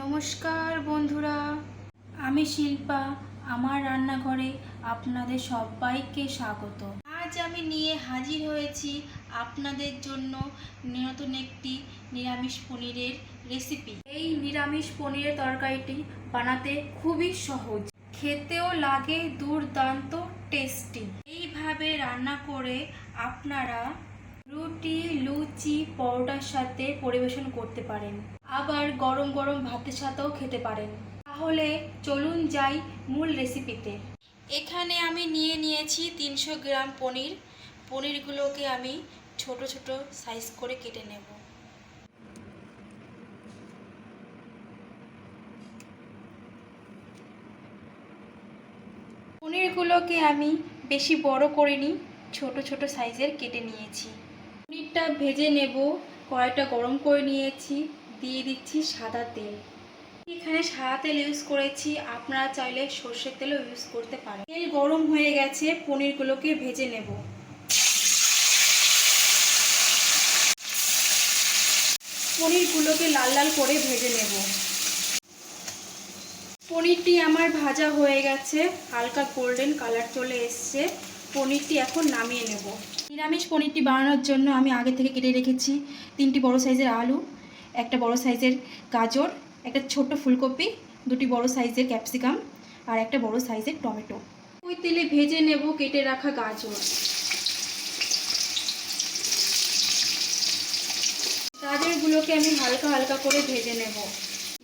নমস্কার বন্ধুরা, আমি শিল্পা। আমার রান্নাঘরে আপনাদের সবাইকে স্বাগত। আজ আমি নিয়ে হাজির হয়েছি আপনাদের জন্য নতুন একটি নিরামিষ পনিরের রেসিপি। এই নিরামিষ পনিরের তরকারিটি বানাতে খুবই সহজ, খেতেও লাগে দুর্দান্ত টেস্টি। এইভাবে রান্না করে আপনারা রুটি, লুচি, পরোটার সাথে পরিবেশন করতে পারেন, আবার গরম গরম ভাতের সাথেও খেতে পারেন। তাহলে চলুন যাই মূল রেসিপিতে। এখানে আমি নিয়েছি 300 গ্রাম পনির। পনিরগুলোকে আমি ছোট ছোট সাইজ করে কেটে নেব। পনিরগুলোকে আমি বেশি বড় করিনি, ছোট ছোট সাইজের কেটে নিয়েছি। পনিরটা ভেজে নেব। কড়াইটা গরম করে নিয়েছি, দিয়ে দিচ্ছি সাদা তেল। এখানে সাদা তেল ইউজ করেছি, আপনারা চাইলে সর্ষের তেলও ইউজ করতে পারেন। তেল গরম হয়ে গেছে, পনিরগুলোকে ভেজে নেব। পনিরগুলোকে লাল লাল করে ভেজে নেব। পনিরটি আমার ভাজা হয়ে গেছে, হালকা গোল্ডেন কালার চলে এসছে। পনিরটি এখন নামিয়ে নেব। নিরামিষ পনিরটি বানানোর জন্য আমি আগে থেকে কেটে রেখেছি 3টি বড় সাইজের আলু, একটা বড় সাইজের গাজর, একটা ছোট্ট ফুলকপি, 2টি বড় সাইজের ক্যাপসিকাম আর একটা বড় সাইজের টমেটো। ওই তেলে ভেজে নেব কেটে রাখা গাজর। গাজরগুলোকে আমি হালকা হালকা করে ভেজে নেব।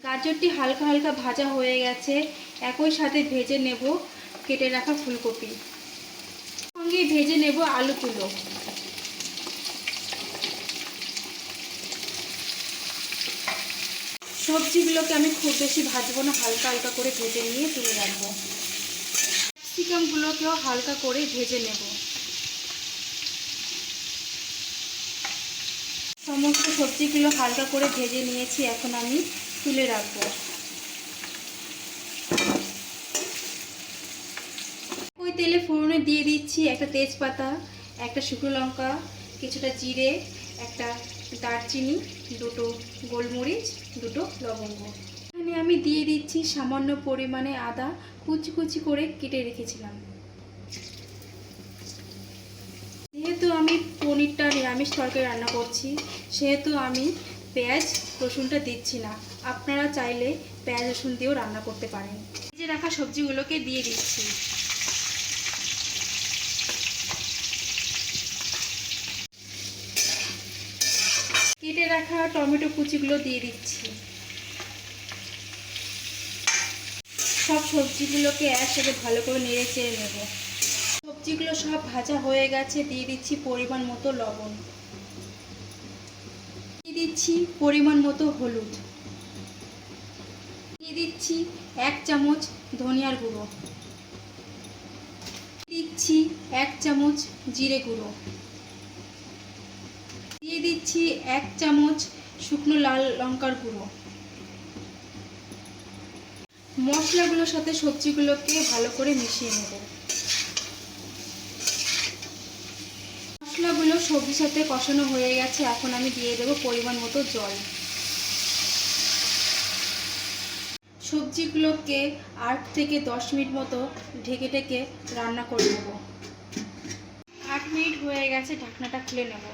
গাজরটি হালকা হালকা ভাজা হয়ে গেছে, একই সাথে ভেজে নেব কেটে রাখা ফুলকপি। সঙ্গে ভেজে নেব আলুগুলো। সবজিগুলোকে আমি খুব বেশি ভাজবো না, হালকা হালকা করে ভেজে নিয়ে তুলে রাখবো। ক্যাপসিকামগুলোকেও হালকা করে ভেজে নেব। সমস্ত সবজিগুলো হালকা করে ভেজে নিয়েছি, এখন আমি তুলে রাখবো। ওই তেলে ফোড়নে দিয়ে দিচ্ছি একটা তেজপাতা, একটা শুকনো লঙ্কা, কিছুটা জিরে, একটা দারচিনি, 2টো গোলমরিচ, 2টো লবঙ্গ। এখানে আমি দিয়ে দিচ্ছি সামান্য পরিমাণে আদা, কুচি কুচি করে কেটে রেখেছিলাম। যেহেতু আমি পনিরটা নিরামিষ তরকারি রান্না করছি, সেহেতু আমি পেঁয়াজ রসুনটা দিচ্ছি না। আপনারা চাইলে পেঁয়াজ রসুন দিয়েও রান্না করতে পারেন। ভেজে রাখা সবজিগুলোকে দিয়ে দিচ্ছি। কেটে রাখা টমেটো কুচিগুলো দিয়ে দিচ্ছি। সব সবজিগুলোকে একসাথে ভালো করে নেড়ে চেড়ে নেব। সবজিগুলো সব ভাজা হয়ে গেছে, দিয়ে দিচ্ছি পরিমাণ মতো লবণ, দিয়ে দিচ্ছি পরিমাণ মতো হলুদ, দিয়ে দিচ্ছি 1 চামচ ধনিয়ার গুঁড়ো, দিচ্ছি 1 চামচ জিরে গুঁড়ো, দিয়ে দিচ্ছি 1 চামচ শুকনো লাল লঙ্কার গুঁড়ো। মশলাগুলোর সাথে সবজিগুলোকে ভালো করে মিশিয়ে নেব। মশলাগুলো সবজির সাথে কষানো হয়ে গেছে, এখন আমি দিয়ে দেব পরিমাণ মতো জল। সবজিগুলোকে 8 থেকে 10 মিনিট মতো ঢেকে ঢেকে রান্না করে নেব। 8 মিনিট হয়ে গেছে, ঢাকনাটা খুলে নেব।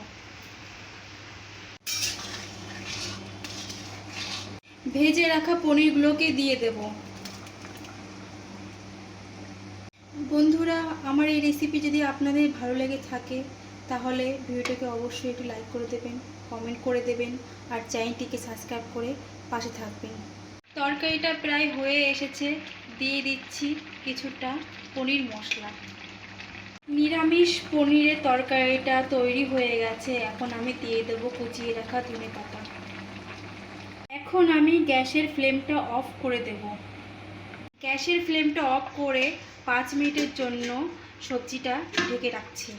ভেজে রাখা পনিরগুলোকে দিয়ে দেব। বন্ধুরা, আমার এই রেসিপি যদি আপনাদের ভালো লেগে থাকে তাহলে ভিডিওটাকে অবশ্যই একটু লাইক করে দেবেন, কমেন্ট করে দেবেন আর চ্যানেলটিকে সাবস্ক্রাইব করে পাশে থাকবেন। তরকারিটা প্রায় হয়ে এসেছে, দিয়ে দিচ্ছি কিছুটা পনির মশলা। নিরামিষ পনিরের তরকারিটা তৈরি হয়ে গেছে, এখন আমি দিয়ে দেবো কুচিয়ে রাখা ধনেপাতা। এখন আমি গ্যাসের ফ্লেমটা অফ করে দেব। গ্যাসের ফ্লেমটা অফ করে 5 মিনিটের জন্য সবজিটা ঢেকে রাখছি।